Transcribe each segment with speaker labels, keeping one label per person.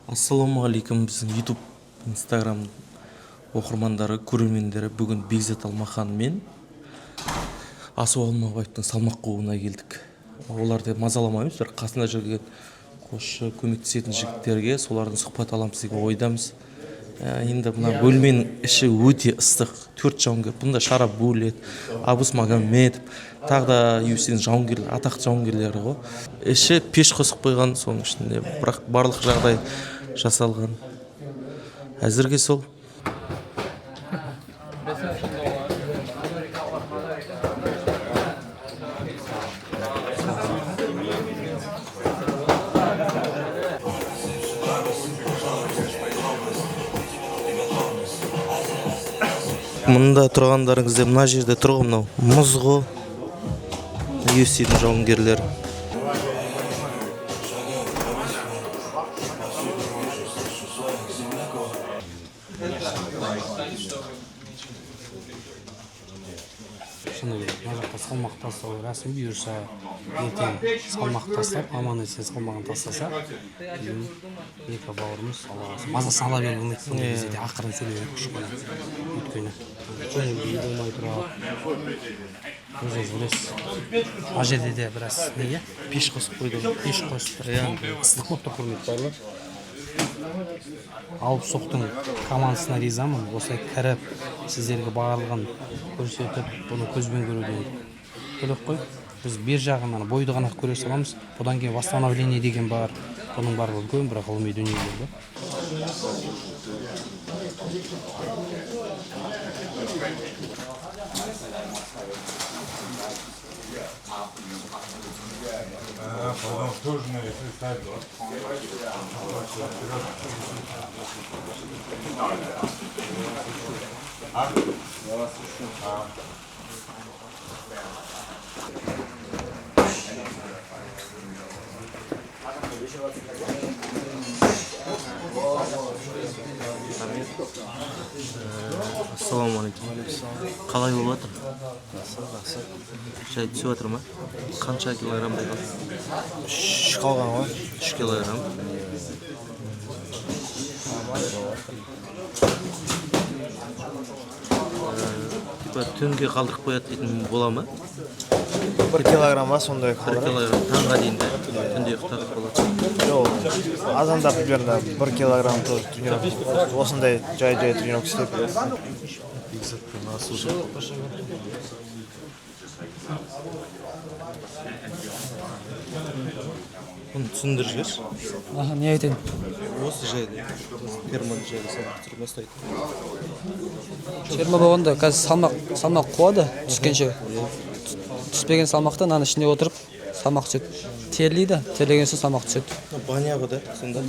Speaker 1: Ассалаумағалейкум, біздің YouTube, Instagram оқырмандары, көрермендері. Бүгін Бекзат Алмахан мен Асу Алмабаевтың салмақ қууына келдік. Оларды мазаламаймыз, бір қасында жүрген қосшы көмектесетін жігіттерге солардың сұхбат аламыз деген ойдамыз. Енді мына бөлменің іші өте ыстық. 4 жауынгер, бұнда Шарап Бөлет, Абус Магомедов, тағы да UFC-дің жауынгерлері, атақты жауынгерлері ғой. Іші пеш қосып қойған, соның ішінде бірақ барлық жағдай жасалған. Әзірге сол. Мұнда тұрғандарыңызда мына жерде тұрғы мынау мұзғы UFC-дің жауынгерлері.
Speaker 2: Салмақ тастау рәсім бұйырса, ертең салмақ тастап, аман есен салмағын тастаса, екі бауырымыз мазасын ала беріп ұмытсын кезде ақырын сөйлеп ұшқаны. Өйткені көңіл күй болмай тұрады. Өзіңіз білесіз. Ана жерде де біраз неге?
Speaker 1: Пеш қосып қойды.
Speaker 2: Пеш қосып тұр. Ыстық боп тұр, құрметті барлар. Алып соқтың командасына ризамын. Осылай кіріп, сіздерге барлығын көрсетіп, бұны көзбен көруден бөлек қой. Біз бер жағынан бойды ғана көре саламыз. Бұдан кейін восстановление деген бар. Бұның барлығы үлкен бір ғылыми дүниелер бар.
Speaker 1: Ассалаумағалейкум. Қалай болып жатыр? Шай түсіп жатыр ма? Қанша килограммдай қалды?
Speaker 2: 3 қалған ғой.
Speaker 1: 3 килограмм. Типа түнге қалдырып қояды дейтін бола ма?
Speaker 2: 1 килограмма сондай
Speaker 1: 1 килограмм таңға дейін де түнде ұйықтатып болады.
Speaker 2: Жоқ, азанда примерно 1 килограмм тренировка. Осындай жай-жай тренировка істеп.
Speaker 1: Бекзаттың асуды. Оны түсіндіргеш.
Speaker 2: Не айтайын?
Speaker 1: Осы жайды, термон жайды салмақ түсіріп бастайды.
Speaker 3: Термо болғанда қазір салмақ қуады түскенше. Түспеген салмақтан ана ішінде отырып салмақ түседі. Терлейді, терлеген соң салмақ түседі.
Speaker 1: Баня ғой да, сонда?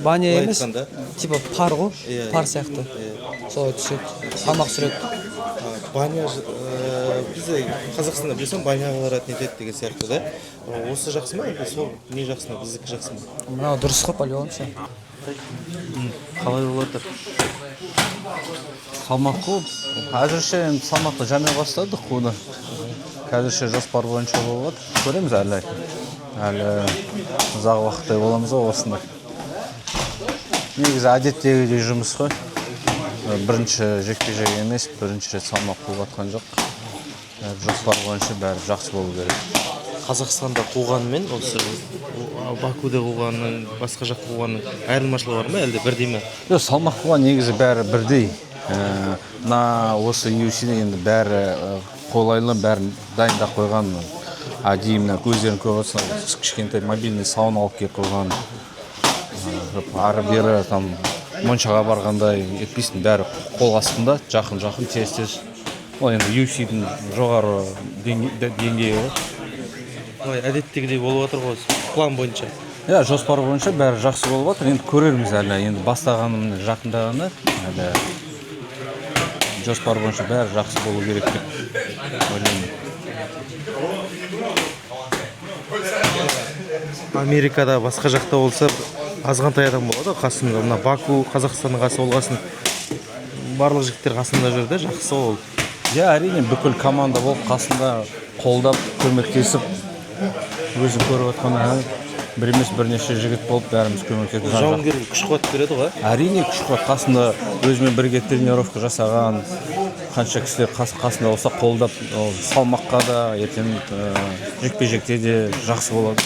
Speaker 3: Баня емес, типа пар ғой, пар сияқты. Солай түседі, салмақ түсіреді.
Speaker 1: Баня, бізде Қазақстанда білесің, баняға барады нетеді деген сияқты да. Осы жақсы ма, сол не жақсы ма, біздікі жақсы ма?
Speaker 3: Мынау дұрыс қой, по-любому ше.
Speaker 1: Қалай болып жатыр?
Speaker 4: Салмақ қуып, әзірше салмақты жамай бастадық қуды. Қазірше жоспар бойынша болып жатыр. Көреміз әлі. Әлі ұзақ уақыттай боламыз ғой осында. Негізі әдеттегідей жұмыс қой. Бірінші жекпе-жек емес, бірінші рет салмақ қуып жатқан жоқ. Жоспар бойынша бәрі жақсы болу керек.
Speaker 1: Қазақстанда қуғанмен, осы Бакуде қуғанның, басқа жақта қуғанның айырмашылығы бар ма, әлде бірдей ме?
Speaker 4: Салмақ қуған негізі бәрі бірдей. Осы UFC-де енді бәрі қолайлы, бәрін дайындап қойған. Әдейі көздерін көріп отырсаң, кішкентай мобильный сауна алып келіп қойған. Ары-бері моншаға барғандай етпейсің, бәрі қол астында, жақын-жақын, тез-тез. Ол енді UFC-дің жоғары деңгейі.
Speaker 1: Әдеттегідей болып жатыр ғой, план бойынша.
Speaker 4: Жоспар бойынша бәрі жақсы болып жатыр. Енді көрерміз әлі. Енді бастағанымның жақындағаны әлі жоспар бойынша бәрі жақсы болу керек деп ойлаймын.
Speaker 1: Америкада басқа жақта болса азғантай адам болады қасында. Мына Баку, Қазақстанның қасы болғасын барлық жігіттер қасында жүрді, жақсы ол.
Speaker 4: Әрине бүкіл команда болып қасында қолдап, көмектесіп өзін көріп отқаны бір емес бірнеше жігіт болып бәріміз көмектесіп жан-жақты.
Speaker 1: жауынгерлік күш қуат береді ғой.
Speaker 4: Әрине күш қуат, қасында өзімен бірге тренировка жасаған қанша кісілер қасында болса қолдап, салмаққа да ертең жекпе-жекте де жақсы болады.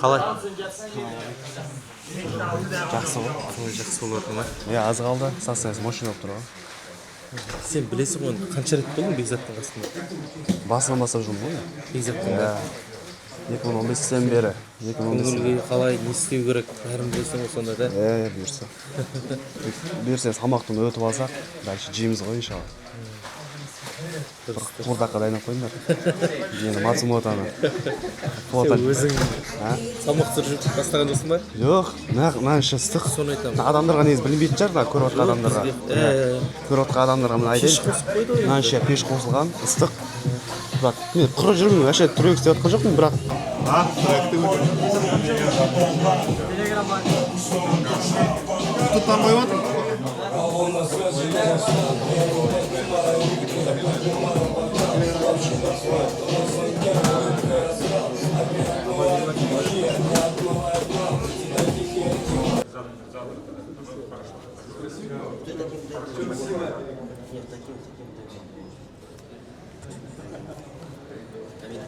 Speaker 1: Қалай? Жақсы ғой. Қалай жақсы болады ма?
Speaker 5: Аз қалды. Сасыңыз машина болып тұр ғой.
Speaker 1: Сен білесің ғой, қанша рет болдың Бекзаттың қасында?
Speaker 5: Басынан бастап жүрмін ғой.
Speaker 1: Бекзаттың
Speaker 5: 2015-тен бері. 2015.
Speaker 1: көңілге қалай, не істеу керек, бәрін білесің ғой сонда да.
Speaker 5: Бұйырса. Бұйырса салмақтан өтіп алсақ, дальше жейміз ғой иншалла. Қордаққа дайындап қойыңдар. Енді Мацумотаны.
Speaker 1: Сен өзің салмақ түсіріп бастаған жоқсың ба?
Speaker 5: Жоқ, маған ще ыстық.
Speaker 1: Соны айтамын.
Speaker 5: Адамдарға негізі білінбейтін шығар, да, көріп отқан адамдарға. Көріп отқан адамдарға мына айтайын. Маған ще пеш қосылған, ыстық. Бірақ мен құры жүрмін, вообще түрек істеп отқан жоқпын, бірақ тұттан қойып отыр.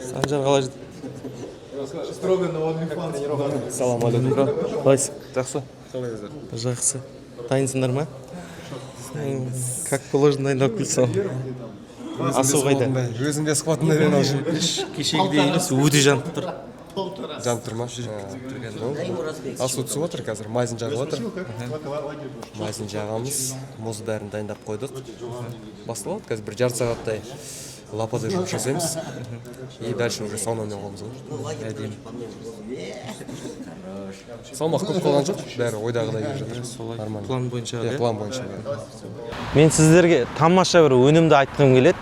Speaker 1: Санжар қалай жүр?
Speaker 5: Салам алейкум.
Speaker 1: Қалайсың?
Speaker 5: Жақсы.
Speaker 1: Жақсы. Дайынсыңдар ма? Как положено дайындалып келсің? Асу қайда?
Speaker 5: Өзім де сқуатында берген алшы.
Speaker 1: Кешегідей емес, өте жанып тұр.
Speaker 5: Жанып тұр ма? Асу түсіп отыр қазір, майзын жағып отыр. Майзын жағамыз, мұз бәрін дайындап қойдық. Басталады қазір бір жарты сағаттай лападай жұмыс жасаймыз. И дальше уже саунамен қоямыз ғой.
Speaker 1: Әдемі.
Speaker 5: Салмақ көп қалған жоқ, бәрі ойдағыдай келіп жатыр.
Speaker 1: Солай.
Speaker 5: Нормально.
Speaker 1: План бойынша.
Speaker 5: План бойынша.
Speaker 6: Мен сіздерге тамаша бір өнімді айтқым келеді.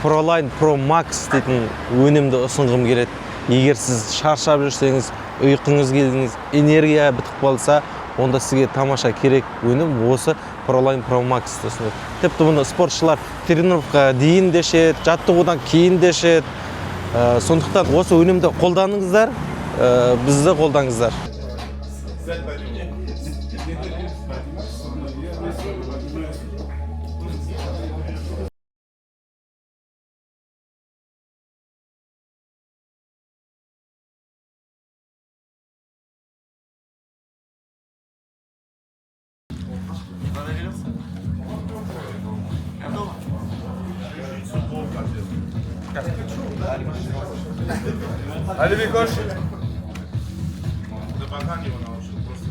Speaker 6: ProLine Pro Max дейтін өнімді ұсынғым келеді. Егер сіз шаршап жүрсеңіз, ұйқыңыз келдіңіз, энергия бітіп қалса, онда сізге тамаша керек өнім осы ProLine Pro Max ұсынады. Тіпті бұны спортшылар тренировка дейін де ішеді, жаттығудан кейін де ішеді. Сондықтан осы өнімді қолданыңыздар, бізді қолдаңыздар.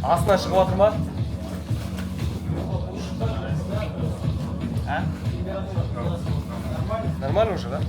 Speaker 2: Астына шығып отыр ма? Нормально уже, да?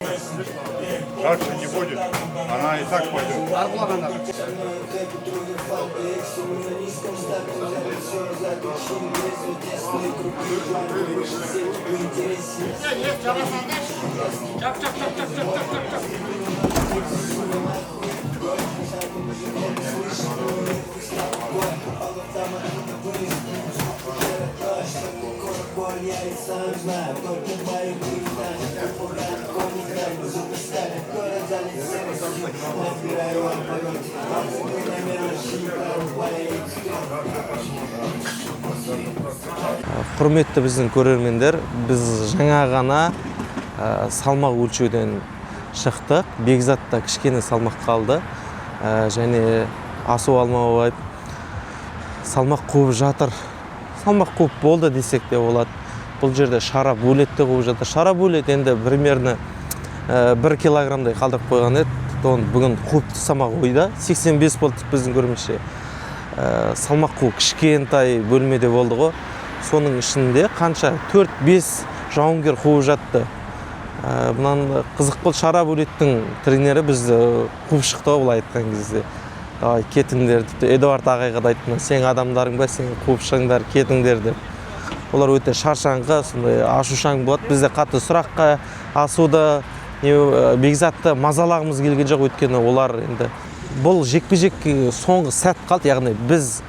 Speaker 7: Жарче не будет, она и так пойдет.
Speaker 6: Құрметті біздің көрермендер, біз жаңа ғана салмақ өлшеуден шықтық. Бекзатта кішкене салмақ қалды. Және Асу Алмабаев салмақ қуып жатыр. Салмақ қуып болды десек те болады. Бұл жерде шара бөлетті қуып жатыр. Шара бөлет енді примерно 1 килограммдай қалдырып қойған еді. Оны бүгін қуып салмақ ойда. 85 болдық біздің көрмекше. Салмақ қуып кішкентай бөлмеде болды ғой. Соның ішінде қанша 4-5 жауынгер қуып жатты. Бұнан қызық бол, шара бөлеттің тренері бізді қуып шықты олай айтқан кезде. Кетіңдер, Эдуард ағайға да айттым, сен адамдарың ба, сен қуып шығыңдар, кетіңдер деп. Олар өте шаршаңға, сондай ашушаң болады. Бізде қатты сұраққа Асуды, Бекзатты мазалағымыз келген жоқ, өйткені олар енді бұл жекпе-жек соңғы сәт қалды, яғни біз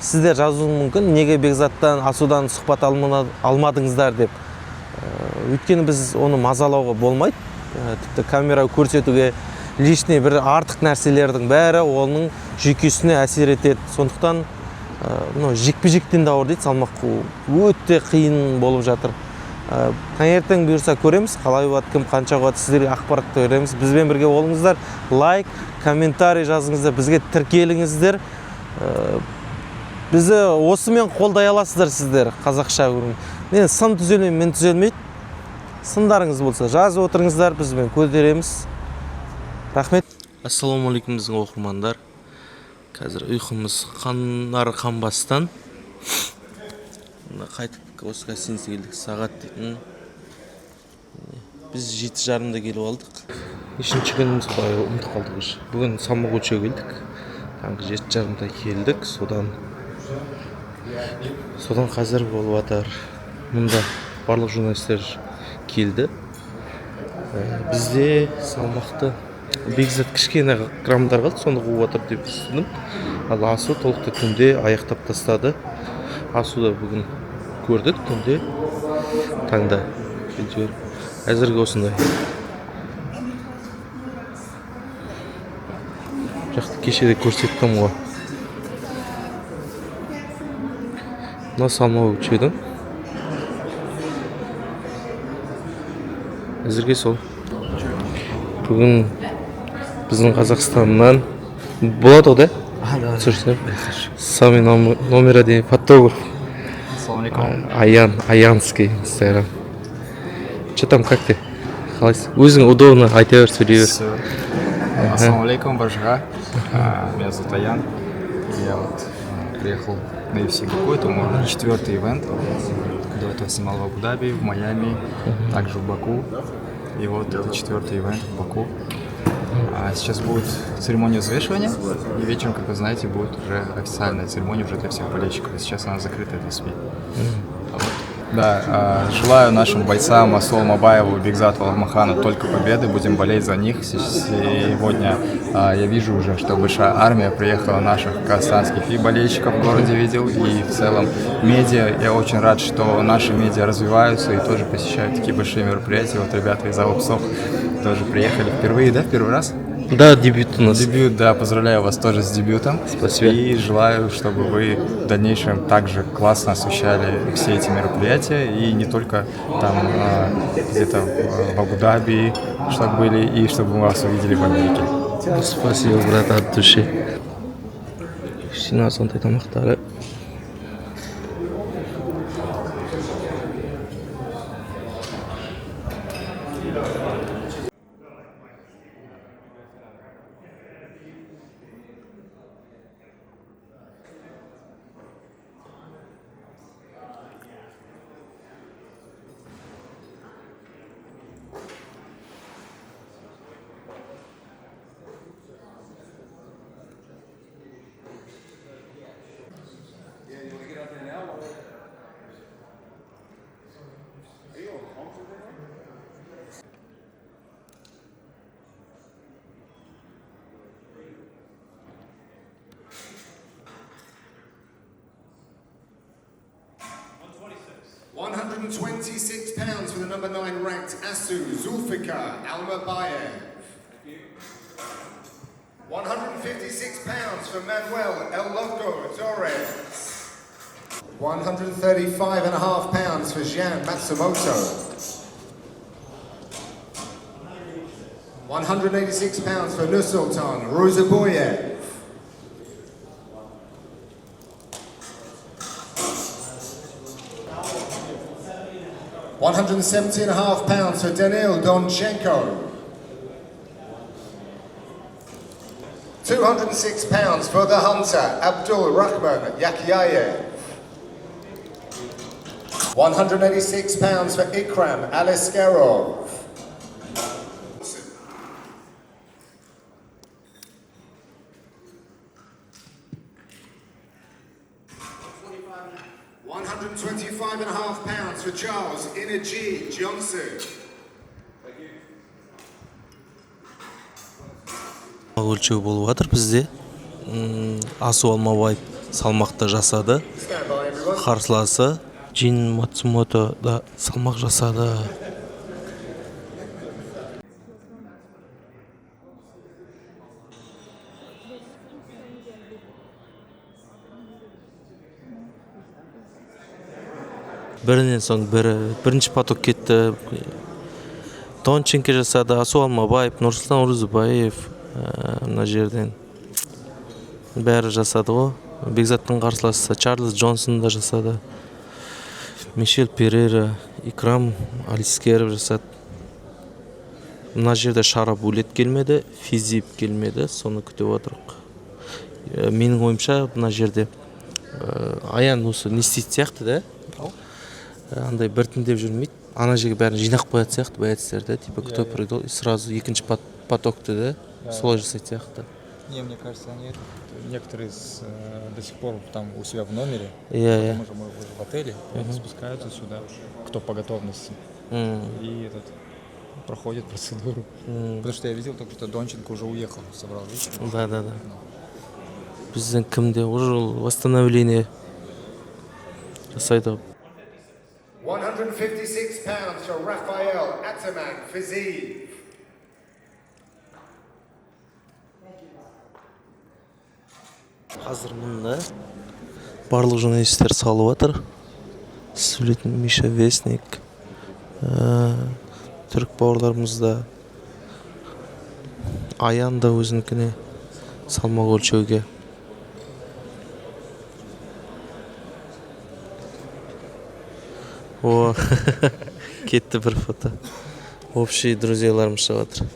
Speaker 6: сіздер жазуы мүмкін, неге Бекзаттан, Асудан сұхбат алмадыңыздар деп. Өйткені біз оны мазалауға болмайды. Тіпті камера көрсетуге лишний бір артық нәрселердің бәрі оның жүйкесіне әсер етеді. Сондықтан жекпе-жектен де ауыр дейді, салмақ қуу өте қиын болып жатыр. Таңертең бұйырса көреміз, қалай болады, кім қанша болады, сіздерге ақпаратты береміз. Бізбен бірге болыңыздар, лайк, комментарий жазыңыздар, бізге тіркеліңіздер. Бізді осымен қолдай аласыздар сіздер, қазақша көріңіз. Мен сын түзелмеймін, мен түзелмейді. Сындарыңыз болса, жазып отырыңыздар, бізбен көтереміз. Рахмет.
Speaker 1: Ассалаумағалейкум біздің оқырмандар. Қазір ұйқымыз қанары қанбастан қайтып осы гостиницаға келдік. Сағат дейтін біз 7:30-да келіп алдық. Үшінші күніміз былай ұмытып қалдық. Бүгін салмақ өлшеуге келдік. Таңғы 7:30-да келдік. Содан қазір болып жатыр. Мұнда барлық журналистер келді. Бізде салмақты Бекзат кішкене граммдар қалды, соны қуып жатыр деп түсіндім. Ал Асу толықты түнде аяқтап тастады. Асуды бүгін көрдік түнде, таңда. Әзірге осындай. Жақты кешеде көрсеттім ғой. Мына салмақ өлшедім. Әзірге сол. Бүгін біздің Қазақстаннан болады ғой, да? Түсірсем. Самый номер 1 фотограф. Аянский Инстаграм. Что там, как ты? Өзің удобно, айта бер, сөйлей бер.
Speaker 8: Ассалаумалейкум, Баржиға. Меня зовут Аян. Я вот приехал на UFC Баку, это мой 4-й ивент. До этого снимал в Абу-Даби, в Майами, также в Баку. И вот это 4-й ивент в Баку. Сейчас будет церемония взвешивания, и вечером, как вы знаете, будет уже официальная церемония уже для всех болельщиков. Сейчас она закрыта для СМИ. Да, желаю нашим бойцам Асу Алмабаеву и Бекзату Алмахану только победы, будем болеть за них. Сегодня я вижу уже, что большая армия приехала наших казахстанских и болельщиков в городе видел, и в целом медиа. Я очень рад, что наши медиа развиваются и тоже посещают такие большие мероприятия. Вот ребята из Алапсох тоже приехали впервые, да, в первый раз?
Speaker 1: Да, дебют у нас.
Speaker 8: Дебют, да, поздравляю вас тоже с дебютом.
Speaker 1: Спасибо.
Speaker 8: И желаю, чтобы вы в дальнейшем также классно освещали все эти мероприятия. И не только там где-то в Абу-Даби, чтобы были, и чтобы мы вас увидели в Америке.
Speaker 1: Спасибо, брат, от души. Шина сондай тамақтары.
Speaker 9: 126 pounds for the number 9 ranked Asu Zulfikar Almabayev. 156 pounds for Manuel El Loco Torres. 135.5 pounds for Jian Matsumoto. 186 pounds for Nursultan Ruzaboyev. 170.5 pounds for Danil Donchenko. 206 pounds for the hunter Abdul Rahman Yakiayev. 186 pounds for Ikram Aliskerov. 125.5 pounds for Charles Inergy Johnson.
Speaker 1: Өлшеу болып жатыр бізде. Асу Алмабаев салмақты жасады.
Speaker 9: Stand by everyone.
Speaker 1: Қарсыласы Джин Мацумото да салмақ жасады. Бірінен соң бірінші поток кетті. Донченко жасады, Асу Алмабаев, Нұрсұлтан Орузбаев мына жерден бәрі жасады ғой. Бекзаттың қарсыласы Чарльз Джонсон да жасады. Мишель Перейра, Икрам Алискеров жасады. Мына жерде Шарабулет келмеді, Физип келмеді, соны күтіп отырық. Менің ойымша мына жерде Аян осы не істейді сияқты да? Андай біртіндеп жүрмейді. Ана жерге бәрін жинақ қояды сияқты боецтерді, типа кто придет и сразу екінші потокты да солай жасайды сияқты.
Speaker 8: Не, мне кажется, они некоторые до сих пор там у себя в номере,
Speaker 1: Мы
Speaker 8: уже в отеле, спускаются сюда, кто по готовности, и проходит процедуру. Потому что я видел только что Донченко уже уехал, собрал вещи.
Speaker 1: Да. Біздің кімде уже восстановление жасайды.
Speaker 9: 156 pounds for Rafael Ataman Fiziv.
Speaker 1: Қазір мұнда барлық журналистер салып жатыр. Сөйлейтін Миша Вестник, түрік бауырларымыз да, Аян да өзінікіне салмақ өлшеуге. О, кетті бір фото. Общий друзьяларымыз шығып жатыр.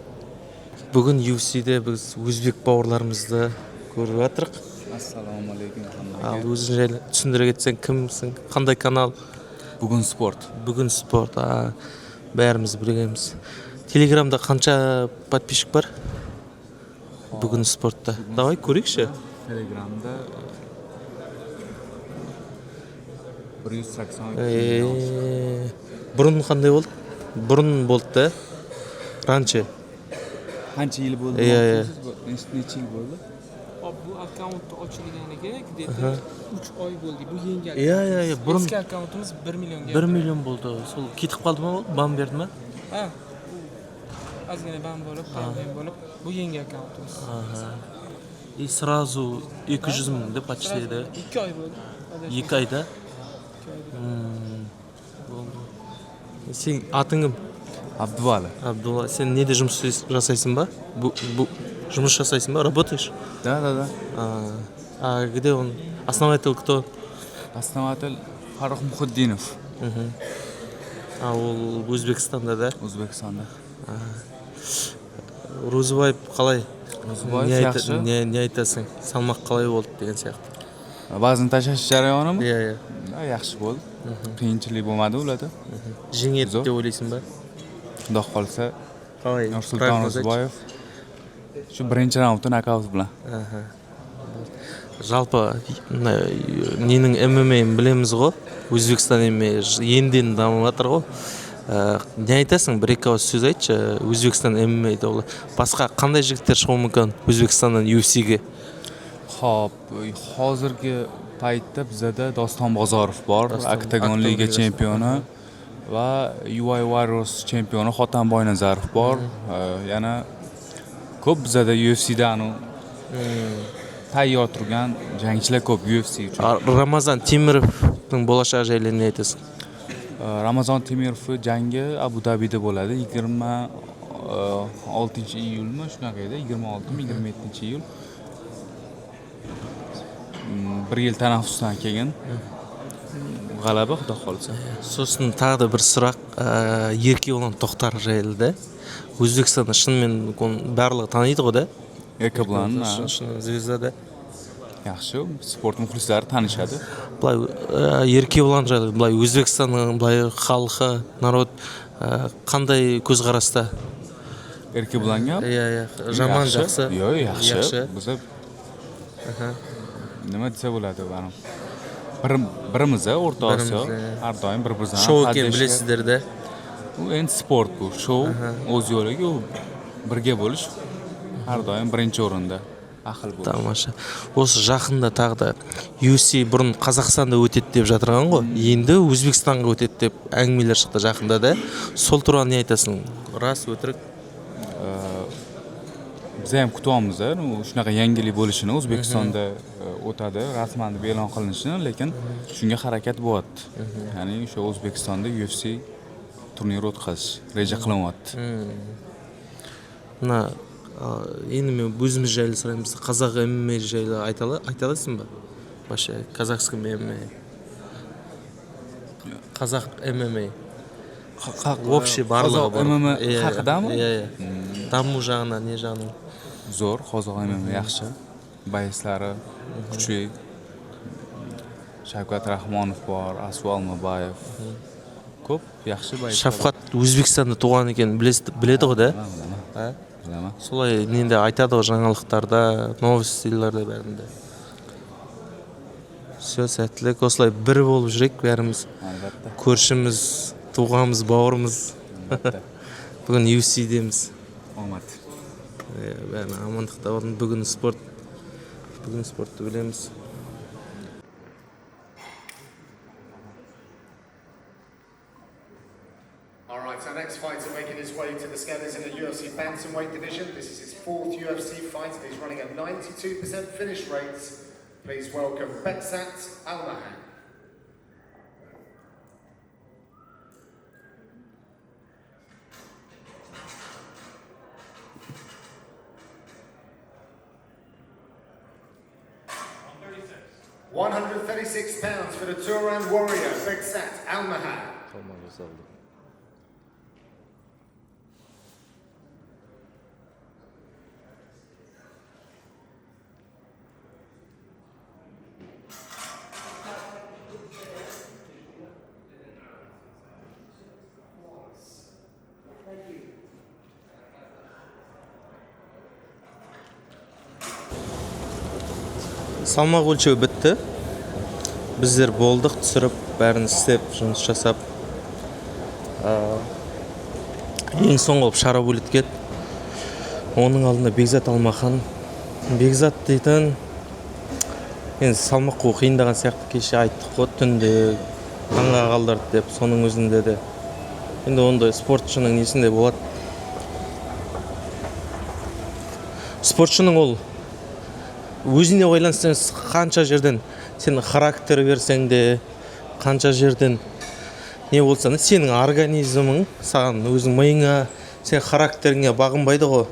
Speaker 1: Бүгін UFC-де біз өзбек бауырларымызды көріп жатырық.
Speaker 8: Ассалаумағалейкум.
Speaker 1: Ал өзің жайлы түсіндіре кетсең, кімсің, қандай канал?
Speaker 8: Бүгін спорт.
Speaker 1: Бүгін спорт. Бәріміз біргеміз. Телеграмда қанша подписчик бар? Бүгін спортта. Давай көрейікші.
Speaker 8: Телеграмда 180.
Speaker 1: Бұрын қандай болды? Бұрын болды да? Ранче.
Speaker 8: Qancha yil bo'ldi? Necha yil bo'ldi?
Speaker 2: Bu akkaunt ochilganiga где-то 3 oy bo'ldi. Bu yangi
Speaker 1: Бұрын
Speaker 2: eski akkauntimiz 1 millionga.
Speaker 1: 1 million болды. Сол кетіп қалды ма? Бан берді ма?
Speaker 2: Ha. Ozgina ban bo'lib, qolgan bo'lib, bu yangi akkauntimiz.
Speaker 1: И сразу 200 мың да почти да?
Speaker 2: 2 oy bo'ldi.
Speaker 1: 2 айда? Сен атың кім?
Speaker 8: Abduvali.
Speaker 1: Абдулла, сен неде жұмыс жасайсың ба? Жұмыс жасайсың ба? Работаешь?
Speaker 8: Да.
Speaker 1: Где он? Основатель кто?
Speaker 8: Основатель Farruh Muhiddinov.
Speaker 1: Ол Өзбекстанда да?
Speaker 8: O'zbekistonda.
Speaker 1: Рузбаев қалай?
Speaker 8: Ruzboyev yaxshi.
Speaker 1: Не айтасың? Салмақ қалай болды деген сияқты.
Speaker 8: Vazn tashlash jarayonimi?
Speaker 1: Иә.
Speaker 8: Yaxshi bo'ldi. Qiyinchilik bo'lmadi ularda.
Speaker 1: Жеңеді деп ойлайсың ба?
Speaker 8: Xudo qolsa,
Speaker 1: Қалай?
Speaker 8: Nursulton Ro'ziboyev shu birinchi raundda nokaut bilan.
Speaker 1: Жалпы ненің ММА-ны білеміз ғой. Өзбекстан ММА енден дамып жатыр ғой. Не айтасың? Бір-екі ауыз сөз айтшы. Өзбекстан ММА туралы. Басқа қандай жігіттер шығуы мүмкін Өзбекстаннан UFC-ге?
Speaker 8: Xo'p, hozirgi paytda bizda Doston Bozorov bor, Oktagon Liga chempioni.
Speaker 10: va UI Warriors chempioni Xotan Boynazarov bor. Yana ko'p bizada UFCda tayyor turgan jangchilar ko'p UFC uchun.
Speaker 1: Ramazan Temirovning bo'lajagi jayida ne aytasiz?
Speaker 10: Ramazon Temirov jangi Abu Dabida bo'ladi 26-iyulmi shunaqa edi, 26-mi 27-iyul. 1 yil tanaffusdan keyin g'alaba xudo xolsa.
Speaker 1: So'sin tag'da bir suroq Erkebo'lan To'xtar jayida. O'zbekistonda shunmen barlig'i taniydi-da.
Speaker 10: Erkebo'lan
Speaker 1: Zvezdada.
Speaker 10: Yaxshi, sport muxlislari tanishadi.
Speaker 1: Былай Erkebo'lan jayida, былай O'zbekistonning былай xalqi, narod qanday ko'zqarashda?
Speaker 10: Erkebo'langa?
Speaker 1: Jomon yaxshi.
Speaker 10: Yo'q, yaxshi. Biz nima desa bo'ladi bani? Birimiz O'rta Osiyo har doim bir-birini
Speaker 1: shou ekan bilasizlar-da.
Speaker 10: U endi sport bu, shou o'z yo'liga u birga bo'lish har doim birinchi o'rinda. Aql bo'lish.
Speaker 1: Tomosha. O'sha yaqinda tag'da UFC burun Qozog'istonda o'tadi deb жатырған-го. Endi O'zbekistonga o'tadi deb anglamalar chiqdi yaqinda-da. Sol turgan ne aytasың? Ras o'tirik.
Speaker 10: Biz ham kutyapmiz, shunaqa yangilik bo'lishini O'zbekistonda o'tadi, rasman deb e'lon qilinishini, lekin shunga harakat bo'lyapti. Ya'ni o'sha O'zbekistonda UFC turniri o'tkazish reja qilinyapti.
Speaker 1: Mana endi men o'zimiz jayli so'raymiz. Qozoq MMA jayli aytalasizmi? Boshqa qozog'skiy MMA. Qozoq MMA. Общий барлығы бар.
Speaker 10: MMA haqidami?
Speaker 1: Даму жағынан, не жағынан?
Speaker 10: Zo'r, qozoq MMA yaxshi. Bayslari kuchli. Shavkat Rahmonov bor, Asvo Almabayev. Ko'p yaxshi bayslar.
Speaker 1: Shafqat O'zbekistonda tug'an ekan, biladi-da?
Speaker 10: Bilaman.
Speaker 1: Солай ненде айтады жаңалықтарда, новостиларда бәрінде. Все, сәттілік. Осылай бір болып жүрек бәріміз. Көршіміз, туғамыз, бауырымыз. Бүгін UFC дейміз.
Speaker 10: Omad.
Speaker 1: Бәрін амандықта болсын. Бүгін спортты білеміз.
Speaker 9: Alright, so next fighter making his way to the scales in the UFC bantamweight division. This is his 4th UFC fight and he's running at 92% finish rates. Please welcome Beksat Almahan. £136 for the Turan warrior, Beksat Almahan.
Speaker 1: Салмақ өлшеу бітті. Біздер болдық, түсіріп, бәрін істеп, жұмыс жасап. Ең соңғы болып шара бөліткен. Оның алдында Бекзат Алмахан. Бекзат дейтін, енді салмақ қою қиындаған сияқты кеше айттық қой, түнде таңға қалдырды деп, соның өзінде де. Енді ондай спортшының несінде болады. Спортшының ол өзіне ойлансаң, қанша жерден сенің характер берсең де, қанша жерден не болса, сенің организмің саған өзің миыңа, сен характеріңе бағынбайды ғой.